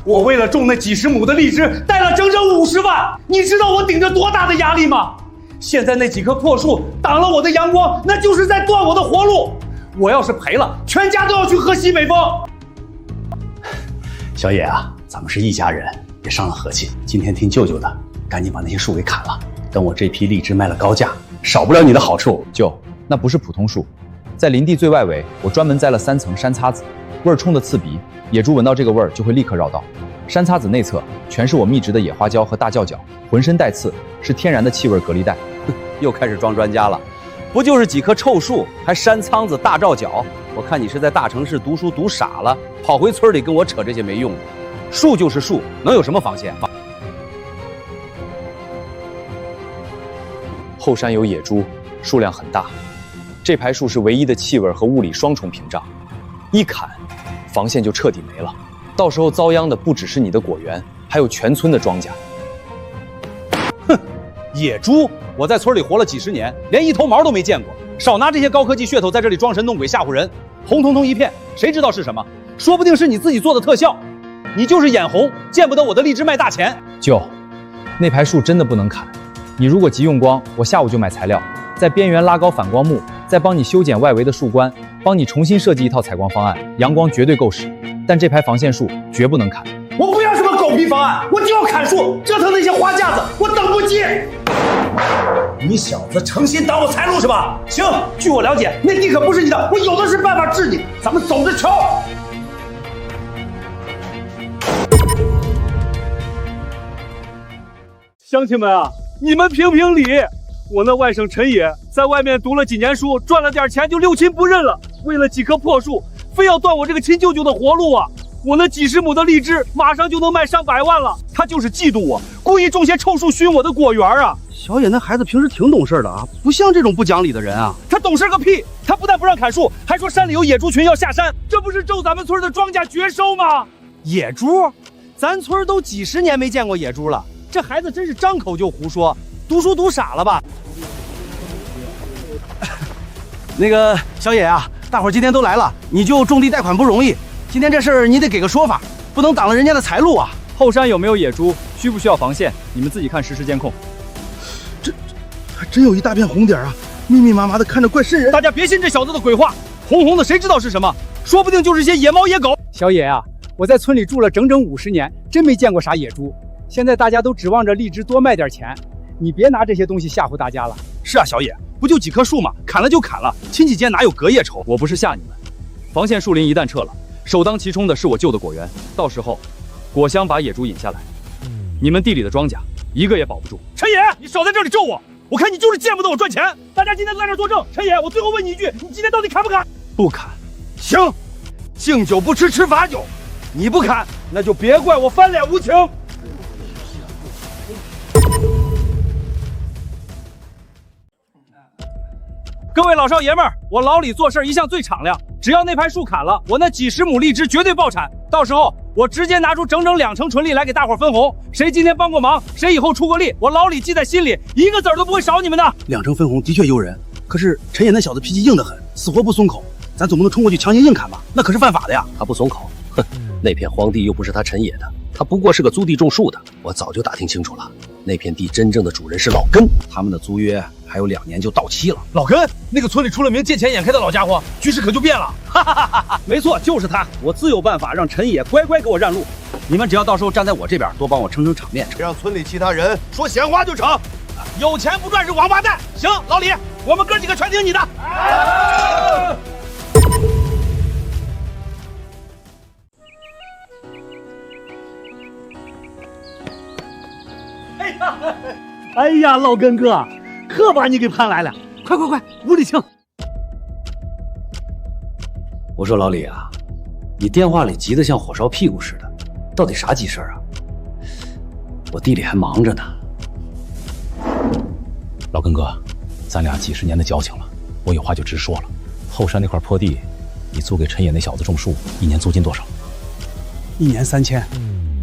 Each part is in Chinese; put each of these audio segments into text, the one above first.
我为了种那几十亩的荔枝，贷了整整50万，你知道我顶着多大的压力吗？现在那几棵破树挡了我的阳光，那就是在断我的活路。我要是赔了，全家都要去喝西北风。小野啊，咱们是一家人，别伤了和气。今天听舅舅的，赶紧把那些树给砍了。等我这批荔枝卖了高价，少不了你的好处。舅，那不是普通树，在林地最外围，我专门栽了3层山擦子，味儿冲得刺鼻，野猪闻到这个味儿就会立刻绕道。山擦子内侧全是我密植的野花椒和大叫角，浑身带刺，是天然的气味隔离带。又开始装专家了，不就是几棵臭树，还山苍子、大罩角？我看你是在大城市读书读傻了，跑回村里跟我扯这些没用的。树就是树，能有什么防线？后山有野猪，数量很大，这排树是唯一的气味和物理双重屏障，一砍，防线就彻底没了。到时候遭殃的不只是你的果园，还有全村的庄稼。哼，野猪！我在村里活了几十年，连一头毛都没见过。少拿这些高科技噱头在这里装神弄鬼吓唬人，红彤彤一片，谁知道是什么？说不定是你自己做的特效。你就是眼红，见不得我的荔枝卖大钱。舅，那排树真的不能砍。你如果急用光，我下午就买材料，在边缘拉高反光幕，再帮你修剪外围的树冠，帮你重新设计一套采光方案，阳光绝对够使。但这排防线树绝不能砍。我不要什么狗屁方案，我就要砍树，折腾那些花架子，我等不及。你小子诚心挡我财路是吧？行，据我了解，那地可不是你的，我有的是办法治你，咱们走着瞧。乡亲们啊，你们评评理！我那外甥陈野在外面读了几年书，赚了点钱就六亲不认了，为了几棵破树，非要断我这个亲舅舅的活路啊！我那几十亩的荔枝马上就能卖上100万了，他就是嫉妒我，故意种些臭树熏我的果园啊！小野那孩子平时挺懂事的啊，不像这种不讲理的人啊。他懂事个屁！他不但不让砍树，还说山里有野猪群要下山，这不是咒咱们村的庄稼绝收吗？野猪？咱村都几十年没见过野猪了，这孩子真是张口就胡说，读书读傻了吧？那个小野啊，大伙儿今天都来了，你就种地贷款不容易，今天这事儿你得给个说法，不能挡了人家的财路啊。后山有没有野猪，需不需要防线，你们自己看实时监控。这还真有一大片红点啊，密密麻麻的，看着怪瘆人。大家别信这小子的鬼话，红红的谁知道是什么？说不定就是些野猫野狗。小野啊，我在村里住了整整50年，真没见过啥野猪。现在大家都指望着荔枝多卖点钱，你别拿这些东西吓唬大家了。是啊，小野，不就几棵树吗？砍了就砍了，亲戚间哪有隔夜仇？我不是吓你们，防线树林一旦撤了，首当其冲的是我舅的果园，到时候果香把野猪引下来，你们地里的庄稼一个也保不住。陈野，你少在这里咒我，我看你就是见不得我赚钱。大家今天都在这作证。陈野，我最后问你一句，你今天到底砍不砍？不砍。行，敬酒不吃吃罚酒，你不砍，那就别怪我翻脸无情。各位老少爷们儿，我老李做事一向最敞亮，只要那排树砍了，我那几十亩荔枝绝对爆产。到时候我直接拿出整整2成纯利来给大伙分红，谁今天帮过忙，谁以后出过力，我老李记在心里，一个子儿都不会少你们的。2成分红的确诱人，可是陈野那小子脾气硬得很，死活不松口，咱总不能冲过去强行硬砍吧？那可是犯法的呀。他不松口，哼，那片荒地又不是他陈野的，他不过是个租地种树的。我早就打听清楚了，那片地真正的主人是老根，他们的租约还有2年就到期了。老根，那个村里出了名见钱眼开的老家伙，局势可就变了。哈哈哈哈！没错，就是他，我自有办法让陈野乖乖给我让路。你们只要到时候站在我这边，多帮我撑撑场面，让村里其他人说闲话就成。有钱不赚是王八蛋。行，老李，我们哥几个全听你的。哎呀，老根哥，可把你给盼来了！快快快，屋里请。我说老李啊，你电话里急得像火烧屁股似的，到底啥急事啊？我地里还忙着呢。老根哥，咱俩几十年的交情了，我有话就直说了。后山那块破地，你租给陈野那小子种树，一年租金多少？1年3000。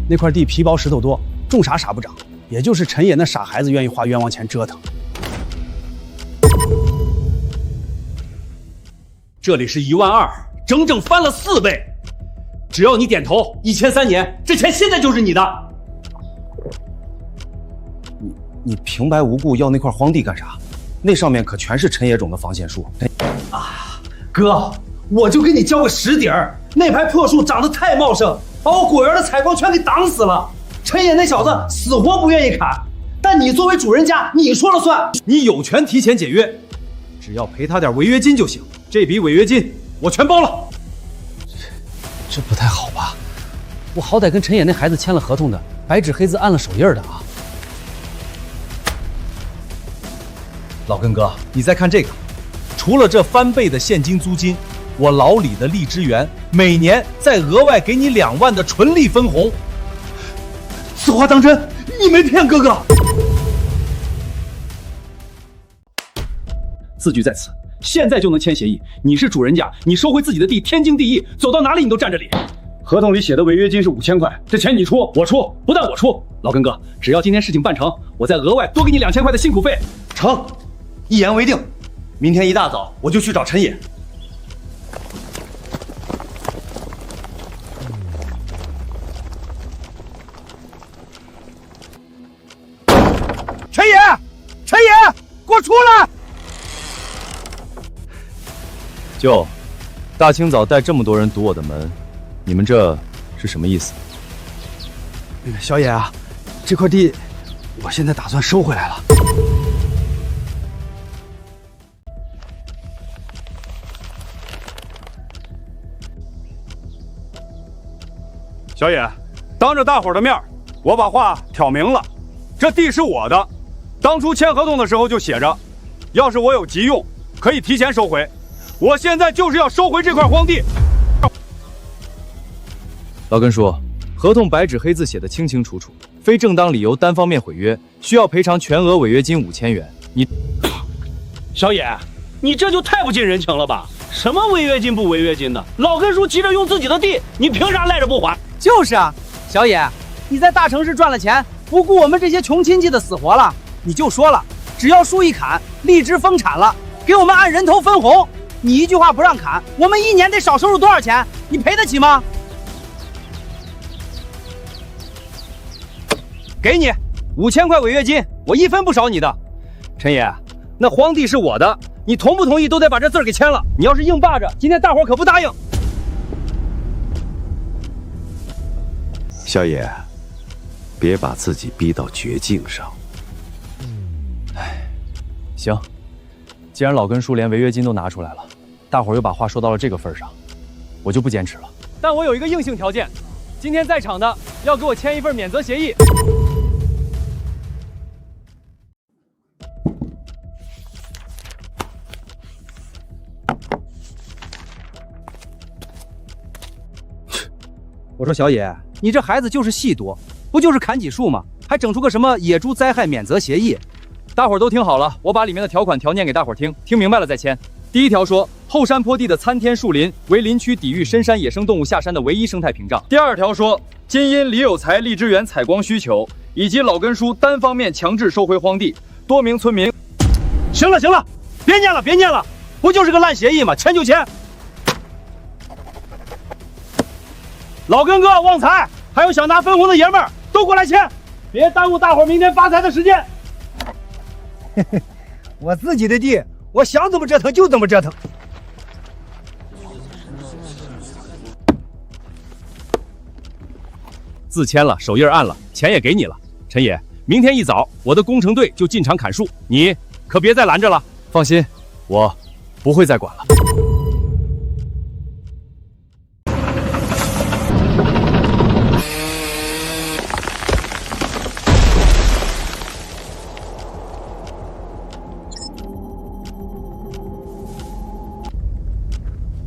那块地皮薄石头多，种啥啥不长，也就是陈野那傻孩子愿意花冤枉钱折腾。这里是12000，整整翻了4倍。只要你点头，一签3年，这钱现在就是你的。你平白无故要那块荒地干啥？那上面可全是陈野种的防线树。哥，我就给你交个实底儿，那排破树长得太茂盛，把我果园的采光全给挡死了。陈野那小子死活不愿意砍，但你作为主人家，你说了算。你有权提前解约，只要赔他点违约金就行。这笔违约金我全包了。这不太好吧？我好歹跟陈野那孩子签了合同的，白纸黑字按了手印的啊。老根哥，你再看这个，除了这翻倍的现金租金，我老李的荔枝园每年再额外给你2万的纯利分红。此话当真？你没骗哥哥？字据在此，现在就能签协议。你是主人家，你收回自己的地，天经地义。走到哪里你都占着理。合同里写的违约金是5000块，这钱你出，我出，不但我出。老根哥，只要今天事情办成，我再额外多给你2000块的辛苦费。成，一言为定。明天一大早我就去找陈野。陈野，陈野，给我出来！舅，大清早带这么多人堵我的门，你们这是什么意思？小野啊，这块地我现在打算收回来了。小野，当着大伙儿的面，我把话挑明了，这地是我的。当初签合同的时候就写着，要是我有急用，可以提前收回。我现在就是要收回这块荒地。老根叔，合同白纸黑字写的清清楚楚，非正当理由单方面毁约，需要赔偿全额违约金5000元。你，小野，你这就太不近人情了吧？什么违约金不违约金的？老根叔急着用自己的地，你凭啥赖着不还？就是啊，小野，你在大城市赚了钱，不顾我们这些穷亲戚的死活了，你就说了，只要树一砍，荔枝丰产了，给我们按人头分红。你一句话不让砍，我们1年得少收入多少钱？你赔得起吗？给你5000块违约金，我1分不少你的。陈野，那荒地是我的，你同不同意都得把这字儿给签了。你要是硬霸着，今天大伙儿可不答应。小野，别把自己逼到绝境上。行，既然老根叔连违约金都拿出来了，大伙儿又把话说到了这个份上，我就不坚持了。但我有一个硬性条件，今天在场的要给我签一份免责协议。我说小野，你这孩子就是戏多，不就是砍几树吗？还整出个什么野猪灾害免责协议？大伙儿都听好了，我把里面的条款条念给大伙儿听，听明白了再签。第1条说，后山坡地的参天树林为林区抵御深山野生动物下山的唯一生态屏障。第2条说，今因李有才荔枝园采光需求，以及老根叔单方面强制收回荒地，多名村民。行了行了，别念了别念了，不就是个烂协议吗？签就签。老根哥、旺财，还有想拿分红的爷们儿，都过来签，别耽误大伙儿明天发财的时间。我自己的地，我想怎么折腾就怎么折腾。字签了，手印按了，钱也给你了。陈野，明天一早我的工程队就进场砍树，你可别再拦着了。放心，我不会再管了。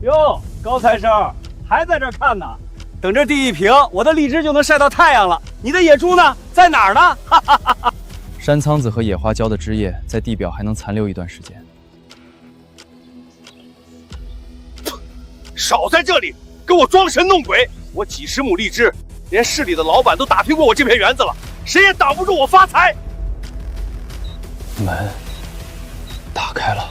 哟，高材生还在这儿看呢，等这地一平，我的荔枝就能晒到太阳了。你的野猪呢？在哪儿呢？山苍子和野花椒的枝叶在地表还能残留一段时间。少在这里给我装神弄鬼！我几十亩荔枝，连市里的老板都打听过我这片园子了，谁也挡不住我发财。门打开了。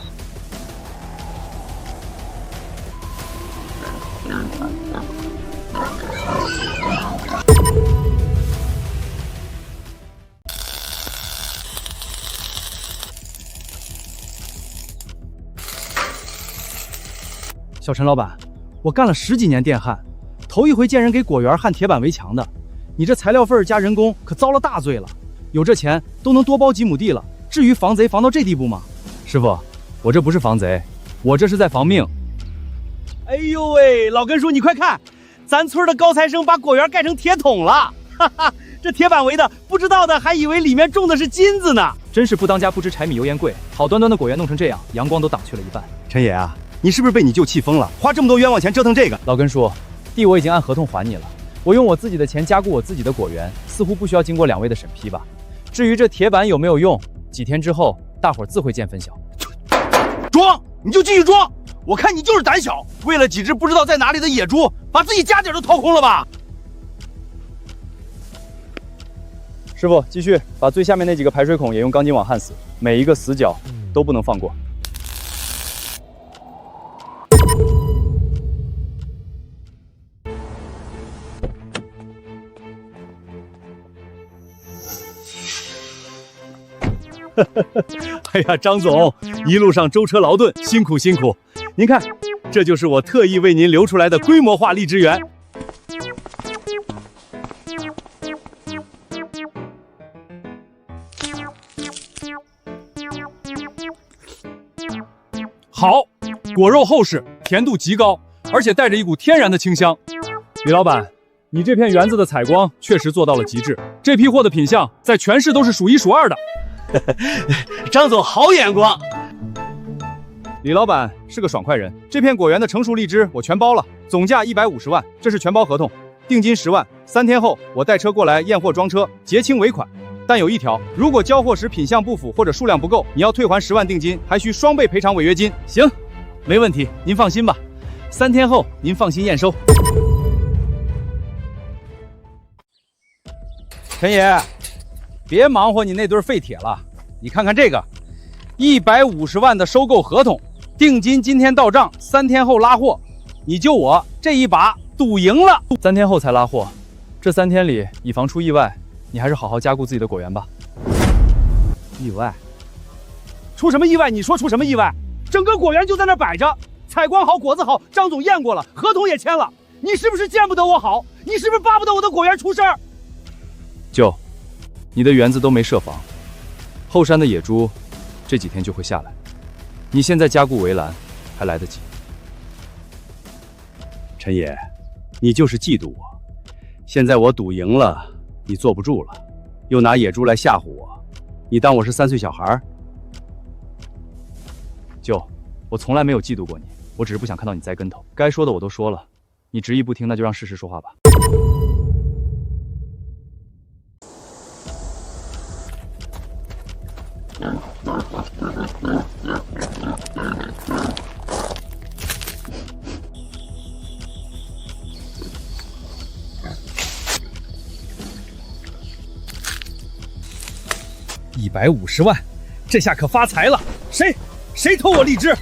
小陈老板，我干了10几年电焊，头一回见人给果园焊铁板围墙的。你这材料费加人工可遭了大罪了，有这钱都能多包几亩地了，至于防贼防到这地步吗？师傅，我这不是防贼，我这是在防命。哎呦喂，老根叔你快看，咱村的高材生把果园盖成铁桶了，哈哈，这铁板围的，不知道的还以为里面种的是金子呢。真是不当家不知柴米油盐贵，好端端的果园弄成这样，阳光都挡去了一半。陈爷啊，你是不是被你舅气疯了？花这么多冤枉钱折腾这个？老根叔，地我已经按合同还你了，我用我自己的钱加固我自己的果园，似乎不需要经过2位的审批吧？至于这铁板有没有用，几天之后大伙儿自会见分晓。装，你就继续装，我看你就是胆小，为了几只不知道在哪里的野猪，把自己家底都掏空了吧？师傅，继续把最下面那几个排水孔也用钢筋网焊死，每一个死角都不能放过。哎呀，张总，一路上舟车劳顿，辛苦辛苦。您看，这就是我特意为您留出来的规模化荔枝园。好，果肉厚实，甜度极高，而且带着一股天然的清香。李老板，你这片园子的采光确实做到了极致，这批货的品相在全市都是数1数2的。张总好眼光。李老板是个爽快人，这片果园的成熟荔枝我全包了，总价150万，这是全包合同，定金10万，3天后我带车过来验货装车，结清尾款。但有一条，如果交货时品相不符或者数量不够，你要退还10万定金，还需双倍赔偿违约金。行，没问题，您放心吧。3天后您放心验收。陈爷，别忙活你那堆废铁了，你看看这个，150万的收购合同，定金今天到账，3天后拉货。你就我这一把赌赢了。3天后才拉货，这3天里以防出意外，你还是好好加固自己的果园吧。意外？出什么意外？你说出什么意外？整个果园就在那摆着，采光好，果子好，张总验过了，合同也签了。你是不是见不得我好？你是不是巴不得我的果园出事儿？舅，你的园子都没设防，后山的野猪这几天就会下来，你现在加固围栏还来得及。陈爷，你就是嫉妒我，现在我赌赢了，你坐不住了，又拿野猪来吓唬我，你当我是3岁小孩？舅，我从来没有嫉妒过你，我只是不想看到你栽跟头。该说的我都说了，你执意不听，那就让事实说话吧。150万，这下可发财了！谁偷我荔枝？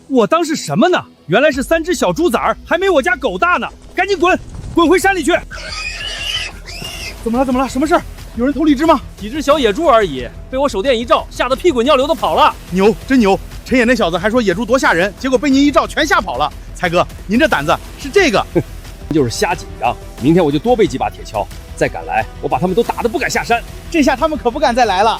我当是什么呢？原来是3只小猪崽儿，还没我家狗大呢！赶紧滚回山里去！怎么了？什么事儿？有人偷荔枝吗？几只小野猪而已，被我手电一照，吓得屁滚尿流的跑了。牛，真牛！陈野那小子还说野猪多吓人，结果被您一照全吓跑了。才哥，您这胆子是这个？就是瞎紧张。明天我就多备几把铁锹，再敢来，我把他们都打得不敢下山。这下他们可不敢再来了。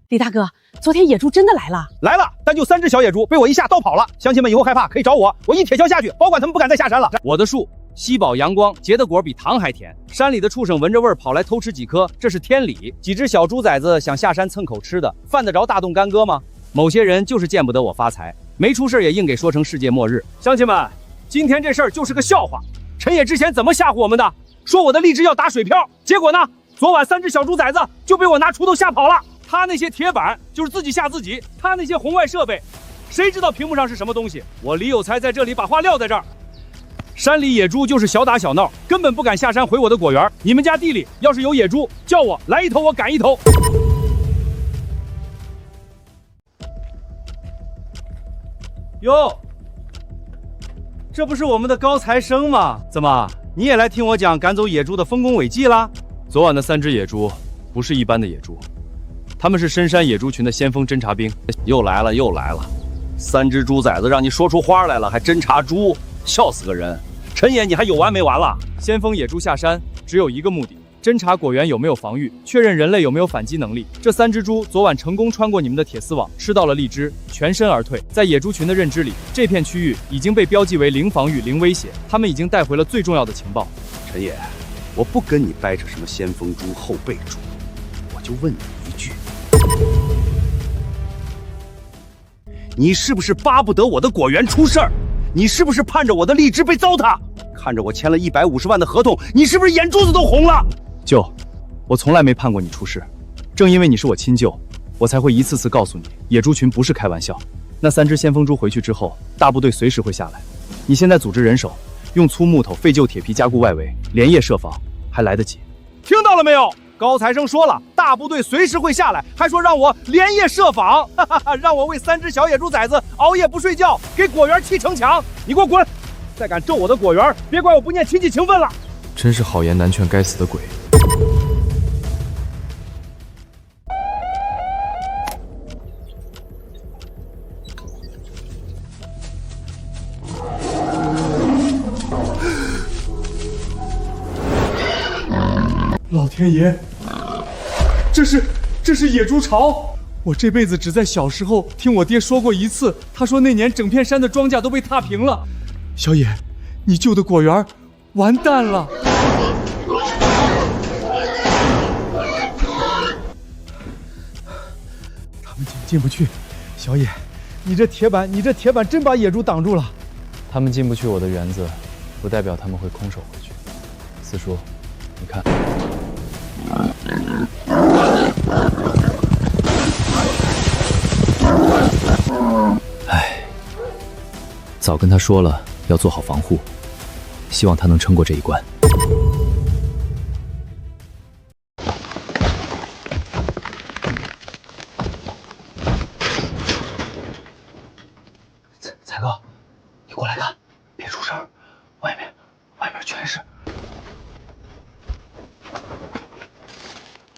李大哥，昨天野猪真的来了？来了，但就3只小野猪，被我一下都跑了。乡亲们以后害怕可以找我，我一铁锹下去，保管他们不敢再下山了。我的树吸饱阳光，结的果比糖还甜。山里的畜生闻着味儿跑来偷吃几颗，这是天理。几只小猪崽子想下山蹭口吃的，犯得着大动干戈吗？某些人就是见不得我发财，没出事也硬给说成世界末日。乡亲们，今天这事儿就是个笑话。陈野之前怎么吓唬我们的？说我的荔枝要打水漂，结果呢？昨晚3只小猪崽子就被我拿锄头吓跑了。他那些铁板就是自己吓自己，他那些红外设备，谁知道屏幕上是什么东西？我李有才在这里把话撂在这儿。山里野猪就是小打小闹，根本不敢下山回我的果园。你们家地里要是有野猪，叫我来一头，我赶一头。哟，这不是我们的高材生吗？怎么你也来听我讲赶走野猪的丰功伟绩啦？昨晚的3只野猪不是一般的野猪，他们是深山野猪群的先锋侦察兵。又来了，3只猪崽子让你说出花来了，还侦察猪，笑死个人！陈爷，你还有完没完了？先锋野猪下山只有一个目的。侦查果园有没有防御，确认人类有没有反击能力。这3只猪昨晚成功穿过你们的铁丝网，吃到了荔枝，全身而退。在野猪群的认知里，这片区域已经被标记为零防御、零威胁。他们已经带回了最重要的情报。陈爷，我不跟你掰扯什么先锋猪、后备猪，我就问你一句：你是不是巴不得我的果园出事儿？你是不是盼着我的荔枝被糟蹋？看着我签了150万的合同，你是不是眼珠子都红了？舅，我从来没盼过你出事，正因为你是我亲舅，我才会一次次告诉你，野猪群不是开玩笑。那3只先锋猪回去之后，大部队随时会下来。你现在组织人手，用粗木头、废旧铁皮加固外围，连夜设防，还来得及。听到了没有？高材生说了，大部队随时会下来，还说让我连夜设防，让我为3只小野猪崽子熬夜不睡觉，给果园砌城墙。你给我滚！再敢咒我的果园，别怪我不念亲戚情分了。真是好言难劝该死的鬼。老天爷，这是野猪巢！我这辈子只在小时候听我爹说过一次，他说那年整片山的庄稼都被踏平了。小野，你救的果园完蛋了！他们进不去。小野，你这铁板真把野猪挡住了。他们进不去我的园子，不代表他们会空手回去。四叔，你看。早跟他说了要做好防护，希望他能撑过这一关。才哥，你过来看，别出声，外面全是。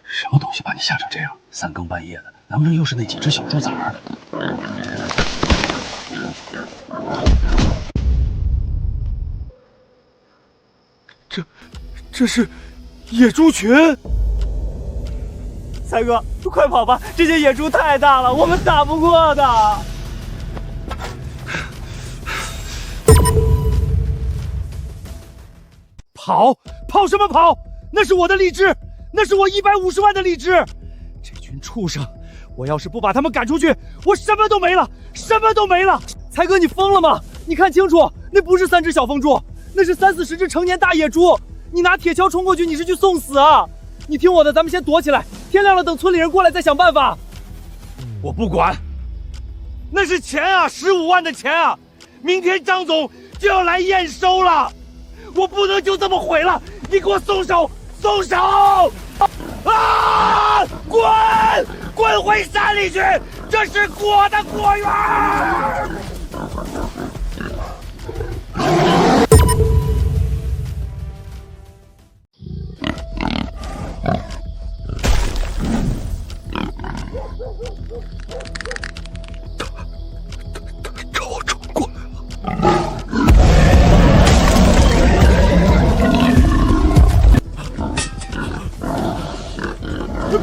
什么东西把你吓成这样？3更半夜的，难不成又是那几只小猪崽儿？这是野猪群！才哥，快跑吧！这些野猪太大了，我们打不过的。跑什么跑？那是我的荔枝，那是我150万的荔枝！这群畜生，我要是不把他们赶出去，我什么都没了，什么都没了！才哥，你疯了吗？你看清楚，那不是3只小疯猪，那是30-40只成年大野猪！你拿铁锹冲过去，你是去送死啊！你听我的，咱们先躲起来，天亮了等村里人过来再想办法。我不管，那是钱啊，15万的钱啊！明天张总就要来验收了，我不能就这么毁了！你给我松手，松手！啊！滚回山里去！这是我的果园！朝我冲过来了！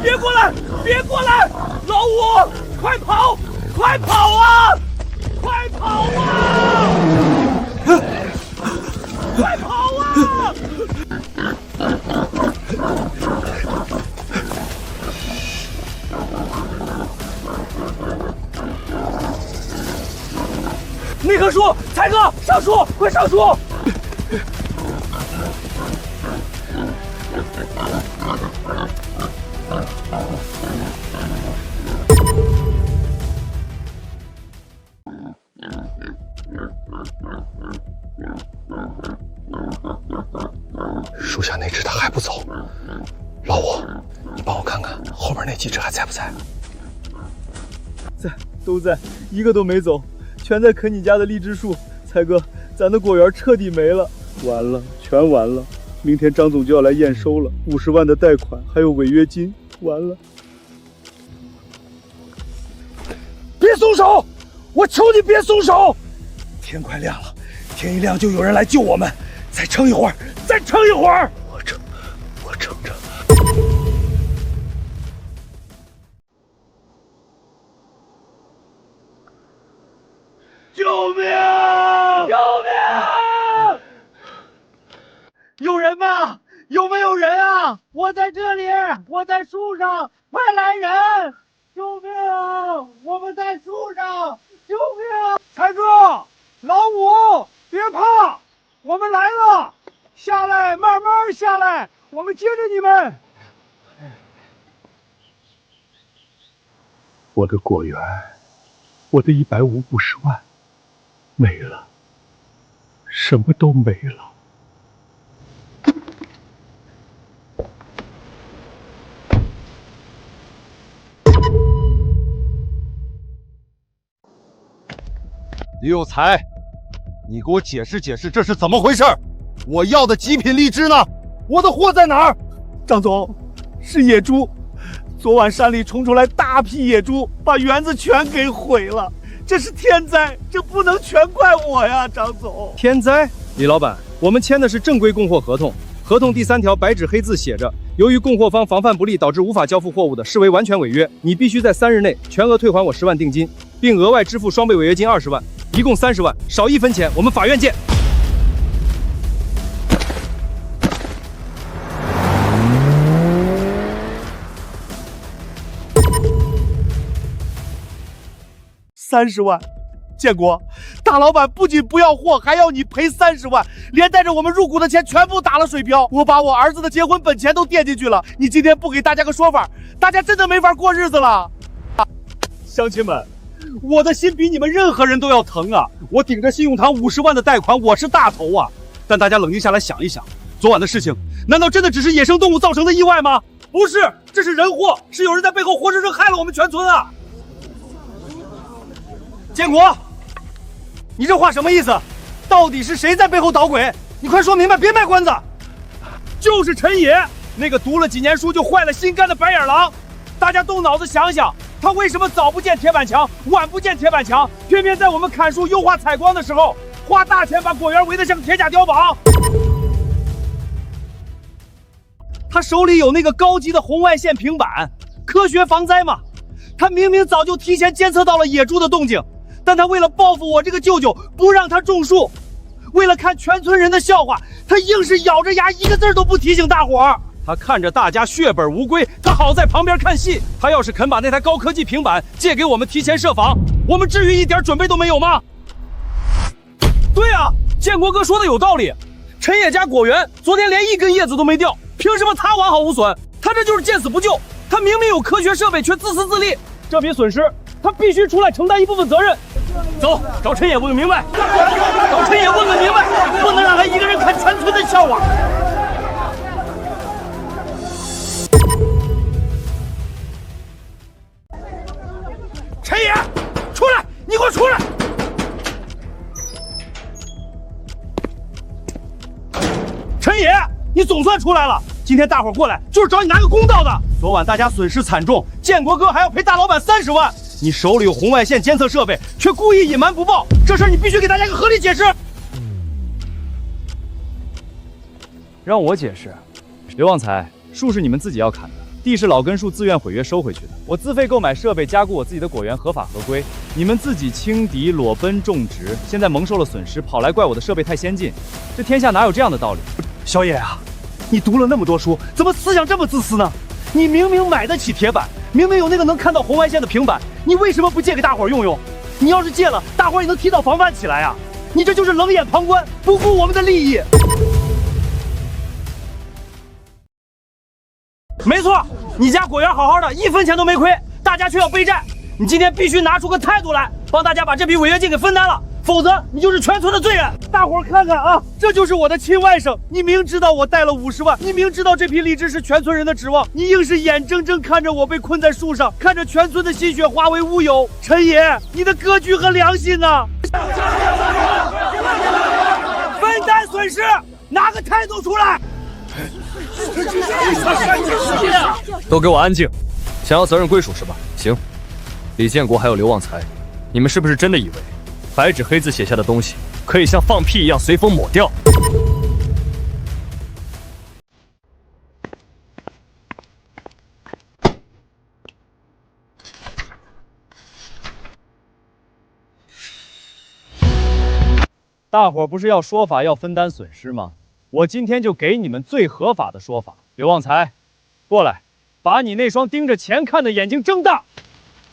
别过来！别过来！老五，快跑！快跑啊！快跑啊！快跑啊！那棵树，才哥，上树，快上树！树下那只它还不走，老五，你帮我看看后面那几只还在不在？在，都在，一个都没走，全在啃你家的荔枝树。才哥，咱的果园彻底没了。完了，全完了！明天张总就要来验收了，50万的贷款还有违约金，完了！别松手！我求你别松手！天快亮了，天一亮就有人来救我们。再撑一会儿，再撑一会儿！我撑着。救命！救命！有人吗？有没有人啊？我在这里，我在树上，快来人！救命！我们在树上！救命！财哥，老五，别怕，我们来了！下来，慢慢下来，我们接着你们。我的果园，我的150万没了，什么都没了。李有才，你给我解释解释这是怎么回事？我要的极品荔枝呢？我的货在哪儿？张总，是野猪，昨晚山里冲出来大批野猪，把园子全给毁了。这是天灾，这不能全怪我呀，张总。天灾？李老板，我们签的是正规供货合同，合同第3条白纸黑字写着，由于供货方防范不力导致无法交付货物的，视为完全违约。你必须在3日内全额退还我10万定金，并额外支付双倍违约金20万，一共30万，少1分钱。我们法院见。30万，建国，大老板不仅不要货，还要你赔30万，连带着我们入股的钱全部打了水漂。我把我儿子的结婚本钱都垫进去了，你今天不给大家个说法，大家真的没法过日子了。乡亲们，我的心比你们任何人都要疼啊！我顶着信用堂50万的贷款，我是大头啊！但大家冷静下来想一想，昨晚的事情，难道真的只是野生动物造成的意外吗？不是，这是人祸，是有人在背后活生生害了我们全村啊！建国，你这话什么意思？到底是谁在背后捣鬼？你快说明白，别卖关子。就是陈野，那个读了几年书就坏了心肝的白眼狼。大家动脑子想想，他为什么早不建铁板墙，晚不建铁板墙，偏偏在我们砍树优化采光的时候，花大钱把果园围得像铁甲碉堡？他手里有那个高级的红外线平板，科学防灾嘛。他明明早就提前监测到了野猪的动静。但他为了报复我这个舅舅，不让他种树，为了看全村人的笑话，他硬是咬着牙一个字都不提醒大伙儿。他看着大家血本无归，他好在旁边看戏。他要是肯把那台高科技平板借给我们提前设防，我们至于一点准备都没有吗？对啊，建国哥说的有道理。陈野家果园昨天连一根叶子都没掉，凭什么他完好无损？他这就是见死不救。他明明有科学设备，却自私自利，这笔损失他必须出来承担一部分责任。走，找陈野问个明白，找陈野问个明白，不能让他一个人看全村的笑话。陈野，出来！你给我出来！陈野，你总算出来了。今天大伙过来就是找你拿个公道的。昨晚大家损失惨重，建国哥还要赔大老板30万。你手里有红外线监测设备，却故意隐瞒不报，这事儿你必须给大家一个合理解释。让我解释，刘旺财，树是你们自己要砍的，地是老根树自愿毁约收回去的。我自费购买设备，加固我自己的果园，合法合规。你们自己轻敌裸奔种植，现在蒙受了损失，跑来怪我的设备太先进，这天下哪有这样的道理？小野啊，你读了那么多书，怎么思想这么自私呢？你明明买得起铁板，明明有那个能看到红外线的平板，你为什么不借给大伙儿用用？你要是借了，大伙儿也能提早防范起来啊！你这就是冷眼旁观，不顾我们的利益。没错，你家果园好好的，1分钱都没亏，大家却要背债。你今天必须拿出个态度来，帮大家把这笔违约金给分担了，否则你就是全村的罪人。大伙儿看看啊，这就是我的亲外甥。你明知道我贷了50万，你明知道这批荔枝是全村人的指望，你硬是眼睁睁看着我被困在树上，看着全村的心血化为乌有。陈爷，你的格局和良心呢？分担损损失，拿个态度出来！都给我安静！想要责任归属是吧？行。李建国还有刘旺财，你们是不是真的以为白纸黑字写下的东西可以像放屁一样随风抹掉？大伙不是要说法，要分担损失吗？我今天就给你们最合法的说法。刘旺财，过来，把你那双盯着钱看的眼睛睁大，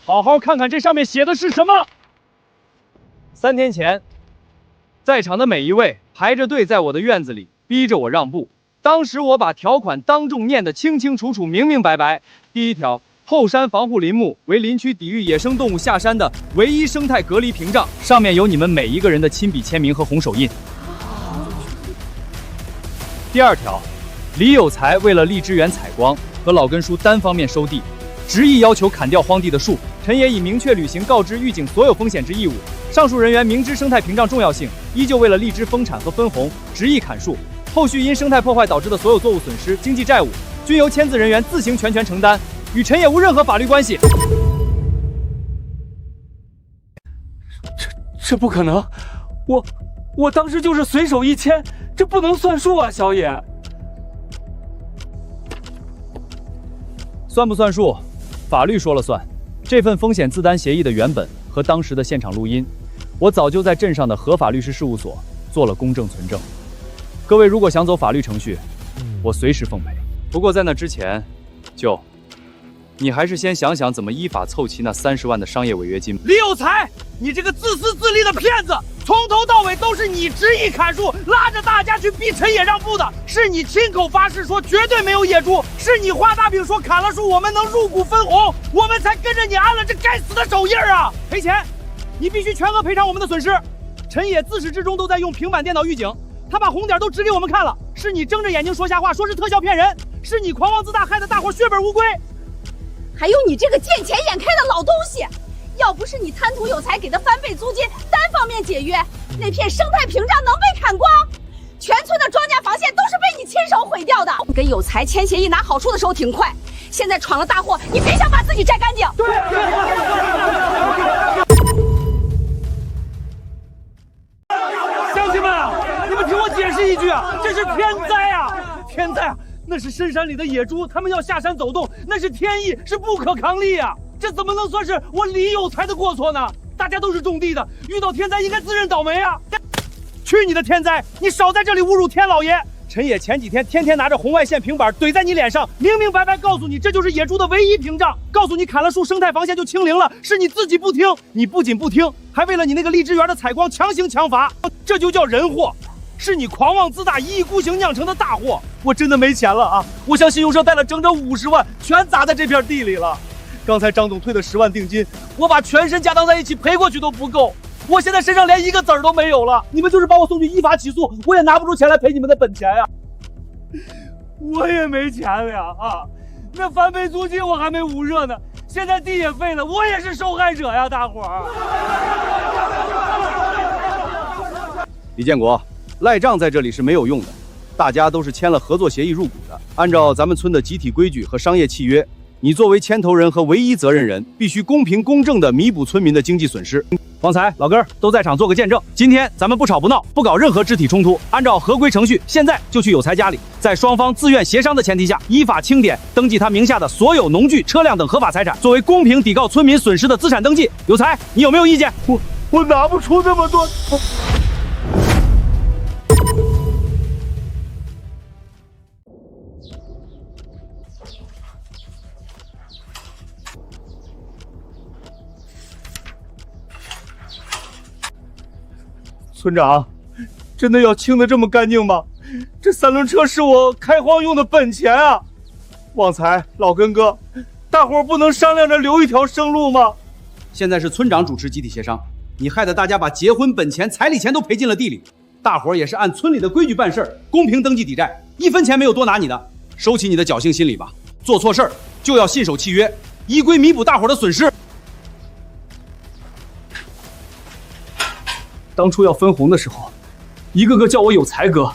好好看看这上面写的是什么。3天前，在场的每一位排着队在我的院子里逼着我让步。当时我把条款当众念得清清楚楚、明明白白。第1条。后山防护林木为林区抵御野生动物下山的唯一生态隔离屏障，上面有你们每一个人的亲笔签名和红手印。第2条，李有才为了荔枝园采光和老根叔单方面收地，执意要求砍掉荒地的树，陈也已明确履行告知预警所有风险之义务。上述人员明知生态屏障重要性，依旧为了荔枝丰产和分红，执意砍树，后续因生态破坏导致的所有作物损失、经济债务，均由签字人员自行全权承担。与陈也无任何法律关系。这不可能！我当时就是随手一签，这不能算数啊，小野。算不算数，法律说了算。这份风险自担协议的原本和当时的现场录音，我早就在镇上的合法律师事务所做了公证存证。各位如果想走法律程序，我随时奉陪。不过在那之前，你还是先想想怎么依法凑齐那30万的商业违约金。李有才，你这个自私自利的骗子，从头到尾都是你执意砍树，拉着大家去逼陈野让步的，是你亲口发誓说绝对没有野猪，是你画大饼说砍了树我们能入股分红，我们才跟着你安了这该死的手印啊！赔钱，你必须全额赔偿我们的损失。陈野自始至终都在用平板电脑预警，他把红点都指给我们看了，是你睁着眼睛说瞎话，说是特效骗人，是你狂妄自大，害得大伙血本无归。还有你这个见钱眼开的老东西，要不是你贪图有才给的翻倍租金，单方面解约，那片生态屏障能被砍光？全村的庄稼防线都是被你亲手毁掉的。跟有才签协议拿好处的时候挺快，现在闯了大祸，你别想把自己摘干净。乡亲们，你们听我解释一句啊，这是天灾啊！天灾啊！那是深山里的野猪，他们要下山走动，那是天意，是不可抗力啊！这怎么能算是我李有才的过错呢？大家都是种地的，遇到天灾应该自认倒霉啊！去你的天灾！你少在这里侮辱天老爷！陈野前几天天天拿着红外线平板怼在你脸上，明明白白告诉你这就是野猪的唯一屏障，告诉你砍了树生态防线就清零了，是你自己不听。你不仅不听，还为了你那个荔枝园的采光强行强罚，这就叫人祸。是你狂妄自大、一意孤行酿成的大祸！我真的没钱了啊！我向信用社贷了整整50万，全砸在这片地里了。刚才张总退的10万定金，我把全身家当在一起赔过去都不够。我现在身上连一个子儿都没有了。你们就是把我送去依法起诉，我也拿不出钱来赔你们的本钱呀。我也没钱了啊！那翻倍租金我还没捂热呢，现在地也废了，我也是受害者呀，大伙儿。李建国。赖账在这里是没有用的，大家都是签了合作协议入股的。按照咱们村的集体规矩和商业契约，你作为牵头人和唯一责任人，必须公平公正地弥补村民的经济损失。方才老根儿都在场做个见证，今天咱们不吵不闹，不搞任何肢体冲突，按照合规程序，现在就去有才家里，在双方自愿协商的前提下，依法清点登记他名下的所有农具、车辆等合法财产，作为公平抵告村民损失的资产登记。有才，你有没有意见？我拿不出那么多。村长，真的要清得这么干净吗？这3轮车是我开荒用的本钱啊！旺财、老根哥，大伙儿不能商量着留一条生路吗？现在是村长主持集体协商，你害得大家把结婚本钱、彩礼钱都赔进了地里。大伙儿也是按村里的规矩办事儿，公平登记抵债，1分钱没有多拿你的。收起你的侥幸心理吧，做错事儿就要信守契约，依规弥补大伙儿的损失。当初要分红的时候，一个个叫我有才哥，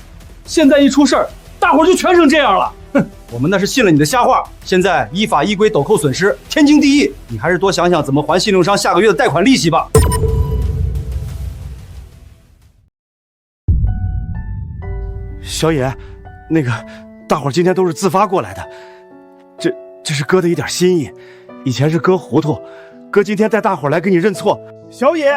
现在一出事儿，大伙儿就全成这样了。哼，我们那是信了你的瞎话。现在依法依规抖扣损失，天经地义。你还是多想想怎么还信用商下个月的贷款利息吧。小野，那个，大伙儿今天都是自发过来的，这是哥的一点心意。以前是哥糊涂，哥今天带大伙儿来给你认错。小野，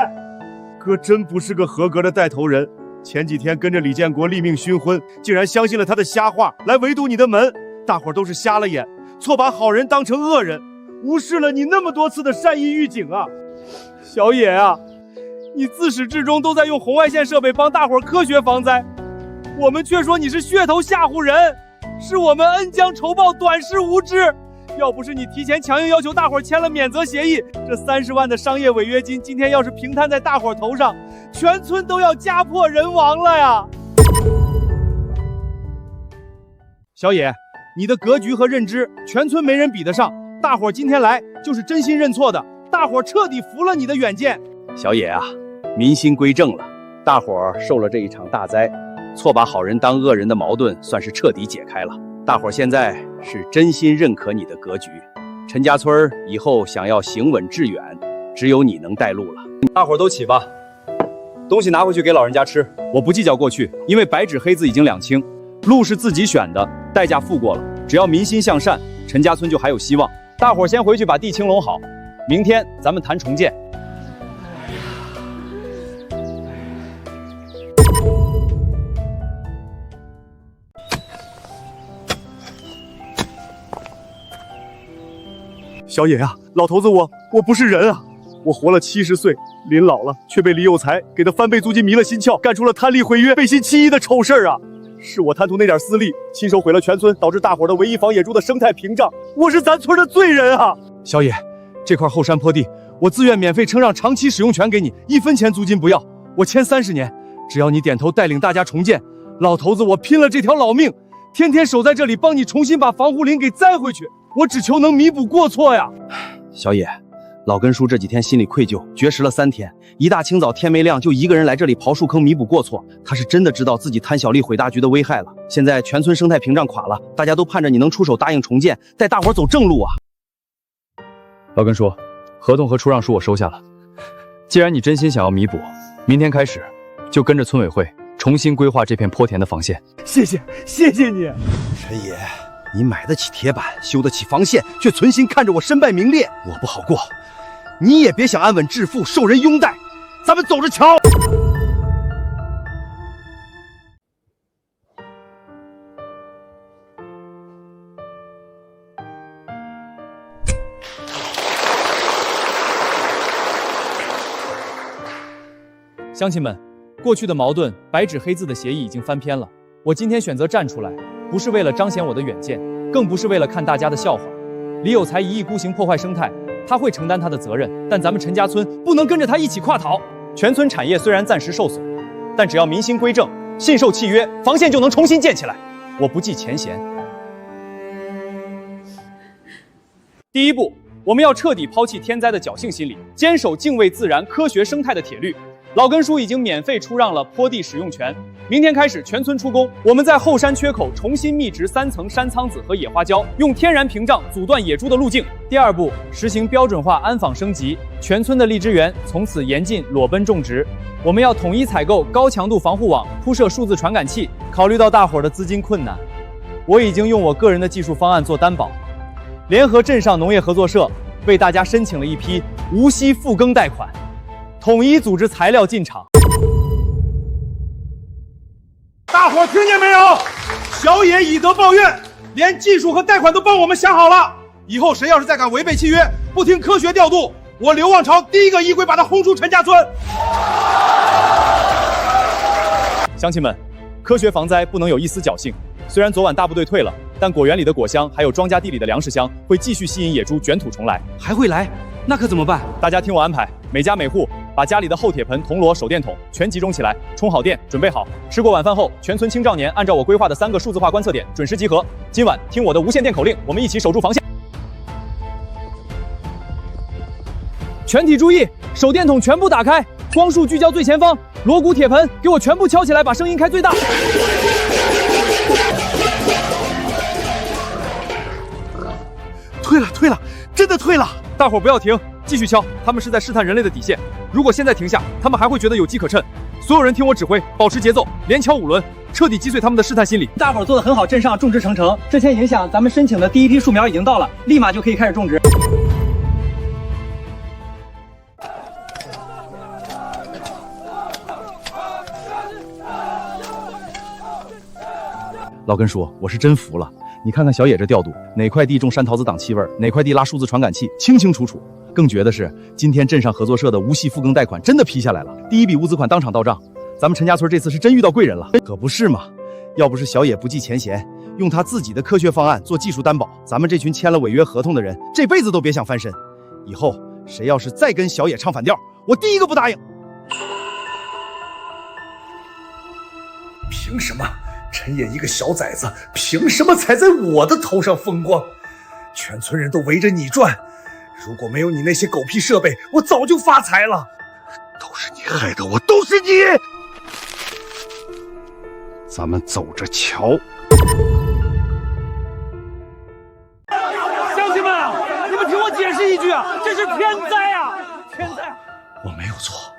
哥真不是个合格的带头人。前几天跟着李建国立命勋婚，竟然相信了他的瞎话，来围堵你的门。大伙儿都是瞎了眼，错把好人当成恶人，无视了你那么多次的善意预警啊！小野啊，你自始至终都在用红外线设备帮大伙儿科学防灾，我们却说你是噱头吓唬人，是我们恩将仇报，短视无知。要不是你提前强硬要求大伙儿签了免责协议，这30万的商业违约金今天要是平摊在大伙儿头上，全村都要家破人亡了呀！小野，你的格局和认知，全村没人比得上。大伙儿今天来就是真心认错的，大伙儿彻底服了你的远见。小野啊，民心归正了，大伙儿受了这一场大灾，错把好人当恶人的矛盾算是彻底解开了。大伙儿现在是真心认可你的格局，陈家村以后想要行稳致远，只有你能带路了。大伙儿都起吧，东西拿回去给老人家吃。我不计较过去，因为白纸黑字已经两清，路是自己选的，代价付过了。只要民心向善，陈家村就还有希望。大伙儿先回去把地清拢好，明天咱们谈重建。小野啊，老头子我不是人啊！我活了70岁，临老了却被李有才给的翻倍租金迷了心窍，干出了贪利毁约、背信弃义的丑事儿啊！是我贪图那点私利，亲手毁了全村，导致大伙儿的唯一防野猪的生态屏障，我是咱村的罪人啊！小野，这块后山坡地，我自愿免费承让长期使用权给你，1分钱租金不要，我签30年，只要你点头带领大家重建。老头子，我拼了这条老命，天天守在这里，帮你重新把防护林给栽回去。我只求能弥补过错呀！小野，老根叔这几天心里愧疚，绝食了3天，一大清早天没亮就一个人来这里刨树坑弥补过错。他是真的知道自己贪小利毁大局的危害了。现在全村生态屏障垮了，大家都盼着你能出手答应重建，带大伙走正路啊！老根叔，合同和出让书我收下了。既然你真心想要弥补，明天开始就跟着村委会重新规划这片坡田的防线。谢谢你，陈爷。你买得起铁板，修得起防线，却存心看着我身败名裂，我不好过。你也别想安稳致富，受人拥戴。咱们走着瞧。乡亲们，过去的矛盾，白纸黑字的协议已经翻篇了。我今天选择站出来，不是为了彰显我的远见，更不是为了看大家的笑话。李有才一意孤行破坏生态，他会承担他的责任，但咱们陈家村不能跟着他一起跨逃。全村产业虽然暂时受损，但只要民心归正，信守契约，防线就能重新建起来。我不计前嫌。第一步，我们要彻底抛弃天灾的侥幸心理，坚守敬畏自然、科学生态的铁律。老根叔已经免费出让了坡地使用权，明天开始全村出工，我们在后山缺口重新密植3层山苍子和野花椒，用天然屏障阻断野猪的路径。第二步，实行标准化安防升级，全村的荔枝园从此严禁裸奔种植。我们要统一采购高强度防护网，铺设数字传感器。考虑到大伙儿的资金困难，我已经用我个人的技术方案做担保，联合镇上农业合作社为大家申请了一批无息复耕贷款。统一组织材料进场。大伙听见没有？小野以德报怨，连技术和贷款都帮我们想好了。以后谁要是再敢违背契约，不听科学调度，我刘望潮第一个依规把他轰出陈家村。乡亲们，科学防灾不能有一丝侥幸。虽然昨晚大部队退了，但果园里的果香还有庄稼地里的粮食香会继续吸引野猪卷土重来。还会来？那可怎么办？大家听我安排，每家每户把家里的厚铁盆、铜锣、手电筒全集中起来，充好电，准备好。吃过晚饭后，全村青少年按照我规划的3个数字化观测点准时集合。今晚听我的无线电口令，我们一起守住防线。全体注意，手电筒全部打开，光束聚焦最前方，锣鼓铁盆，给我全部敲起来，把声音开最大。退了，真的退了！大伙不要停，继续敲，他们是在试探人类的底线。如果现在停下，他们还会觉得有机可乘。所有人听我指挥，保持节奏，连敲5轮，彻底击碎他们的试探心理。大伙做得很好，镇上种植成城。之前影响，咱们申请的第一批树苗已经到了，立马就可以开始种植。老根叔，我是真服了。你看看小野这调度，哪块地种山桃子挡气味，哪块地拉数字传感器，清清楚楚。更绝的是，今天镇上合作社的无息复更贷款真的批下来了，第一笔物资款当场到账。咱们陈家村这次是真遇到贵人了，可不是嘛？要不是小野不计前嫌，用他自己的科学方案做技术担保，咱们这群签了违约合同的人，这辈子都别想翻身。以后谁要是再跟小野唱反调，我第一个不答应。凭什么？陈野一个小崽子，凭什么踩在我的头上风光？全村人都围着你转，如果没有你那些狗屁设备，我早就发财了。都是你害的我，都是你！咱们走着瞧。乡亲们，你们听我解释一句啊，这是天灾啊！天灾！我没有错，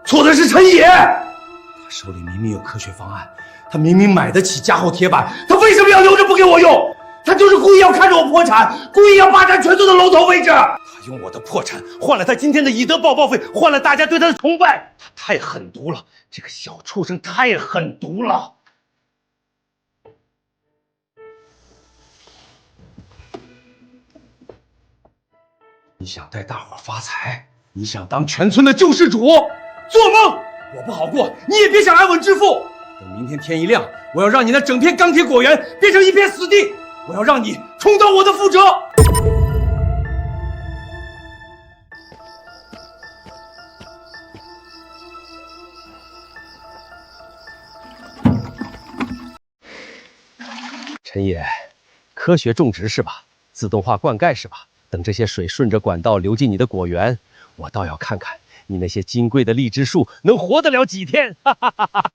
错的是陈野。他手里明明有科学方案，他明明买得起加厚铁板，他为什么要留着不给我用？他就是故意要看着我破产，故意要霸占全村的龙头位置。他用我的破产换了他今天的以德报报费，换了大家对他的崇拜。他太狠毒了，这个小畜生太狠毒了。你想带大伙发财，你想当全村的救世主，做梦！我不好过，你也别想安稳致富。等明天天一亮，我要让你那整片钢铁果园变成一片死地，我要让你重蹈我的覆辙。陈野，科学种植是吧？自动化灌溉是吧？等这些水顺着管道流进你的果园，我倒要看看你那些金贵的荔枝树能活得了几天！哈哈哈哈。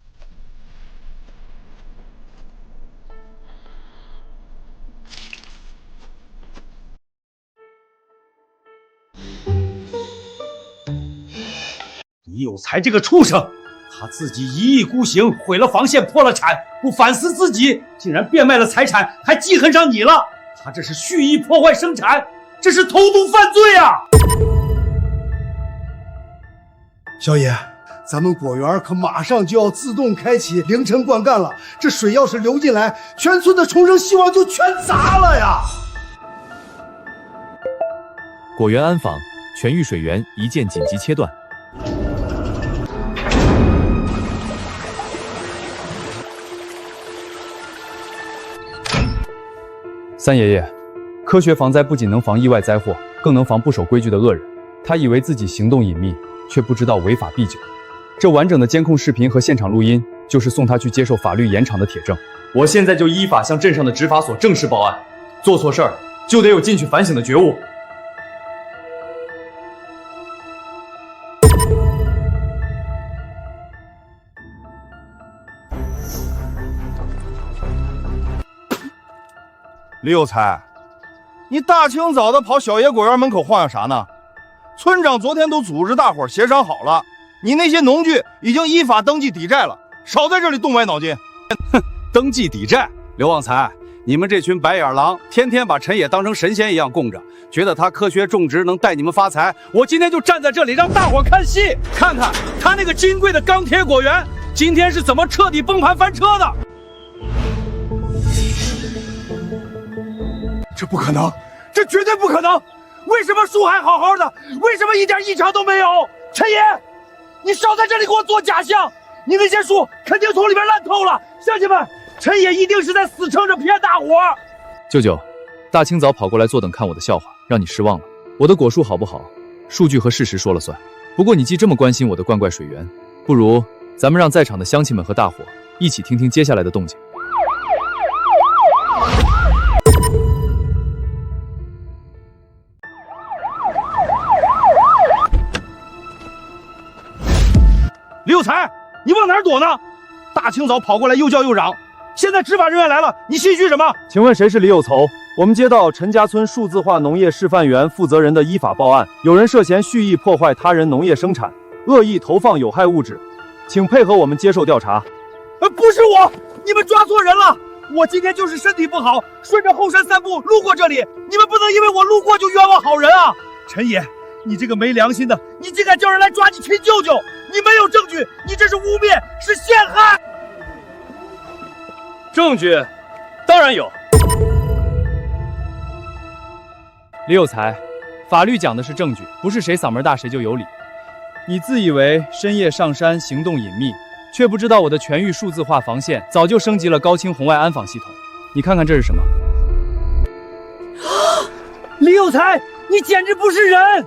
你有才这个畜生，他自己一意孤行，毁了防线，破了产，不反思自己，竟然变卖了财产，还记恨上你了。他这是蓄意破坏生产，这是投毒犯罪啊！小野，咱们果园可马上就要自动开启凌晨灌溉了，这水要是流进来，全村的重生希望就全砸了呀！果园安防，全域水源一键紧急切断。三爷爷，科学防灾不仅能防意外灾祸，更能防不守规矩的恶人。他以为自己行动隐秘，却不知道违法必究。这完整的监控视频和现场录音，就是送他去接受法律严惩的铁证。我现在就依法向镇上的执法所正式报案，做错事儿就得有进去反省的觉悟。李有才，你大清早的跑小野果园门口晃悠啥呢？村长昨天都组织大伙协商好了，你那些农具已经依法登记抵债了，少在这里动歪脑筋。哼，登记抵债？刘旺财，你们这群白眼狼，天天把陈野当成神仙一样供着，觉得他科学种植能带你们发财。我今天就站在这里让大伙看戏，看看他那个金贵的钢铁果园今天是怎么彻底崩盘翻车的。这不可能，这绝对不可能！为什么树还好好的？为什么一点异常都没有？陈野，你少在这里给我做假象！你那些树肯定从里边烂透了！乡亲们，陈野一定是在死撑着骗大伙。舅舅，大清早跑过来坐等看我的笑话，让你失望了。我的果树好不好，数据和事实说了算。不过你既这么关心我的灌溉水源，不如咱们让在场的乡亲们和大伙一起听听接下来的动静。李有才，你往哪儿躲呢？大清早跑过来又叫又嚷，现在执法人员来了，你心虚什么？请问谁是李有仇？我们接到陈家村数字化农业示范园负责人的依法报案，有人涉嫌蓄意破坏他人农业生产，恶意投放有害物质，请配合我们接受调查。不是我，你们抓错人了。我今天就是身体不好，顺着后山散步路过这里，你们不能因为我路过就冤枉好人啊！陈爷，你这个没良心的，你竟敢叫人来抓你亲舅舅！你没有证据，你这是污蔑，是陷害！证据当然有。李有才，法律讲的是证据，不是谁嗓门大谁就有理。你自以为深夜上山行动隐秘，却不知道我的全域数字化防线早就升级了高清红外安防系统。你看看这是什么？李有才，你简直不是人！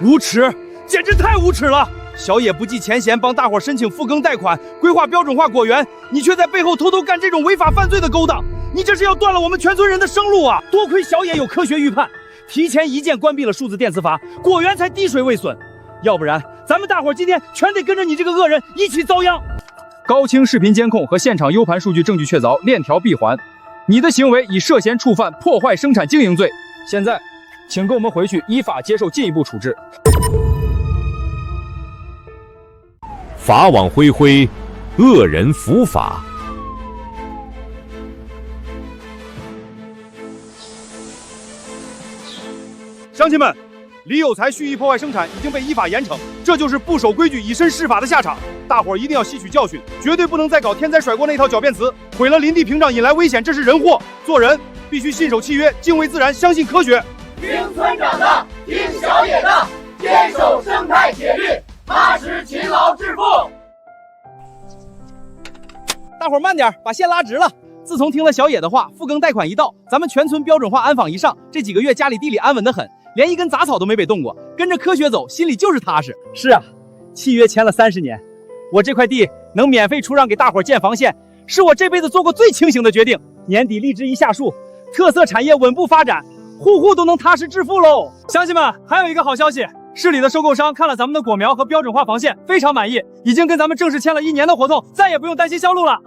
无耻，简直太无耻了！小野不计前嫌，帮大伙申请复耕贷款，规划标准化果园，你却在背后偷偷干这种违法犯罪的勾当，你这是要断了我们全村人的生路啊！多亏小野有科学预判，提前一键关闭了数字电磁阀，果园才滴水未损。要不然，咱们大伙今天全得跟着你这个恶人一起遭殃。高清视频监控和现场 U 盘数据证据确凿，链条闭环。你的行为已涉嫌触犯破坏生产经营罪。现在，请跟我们回去依法接受进一步处置。法网恢恢，恶人伏法。乡亲们，李有才蓄意破坏生产已经被依法严惩，这就是不守规矩以身试法的下场。大伙儿一定要吸取教训，绝对不能再搞天灾甩锅那套狡辩词，毁了林地屏障，引来危险，这是人祸。做人必须信守契约，敬畏自然，相信科学。听村长的，听小野的，坚守生态铁律，踏实勤劳致富。大伙儿慢点，把线拉直了。自从听了小野的话，复耕贷款一到，咱们全村标准化安防一上，这几个月家里地里安稳得很，连一根杂草都没被动过。跟着科学走，心里就是踏实。是啊，契约签了30年，我这块地能免费出让给大伙儿建防线，是我这辈子做过最清醒的决定。年底荔枝一下树，特色产业稳步发展，户户都能踏实致富喽！乡亲们，还有一个好消息，市里的收购商看了咱们的果苗和标准化防线，非常满意，已经跟咱们正式签了1年的合同，再也不用担心销路了。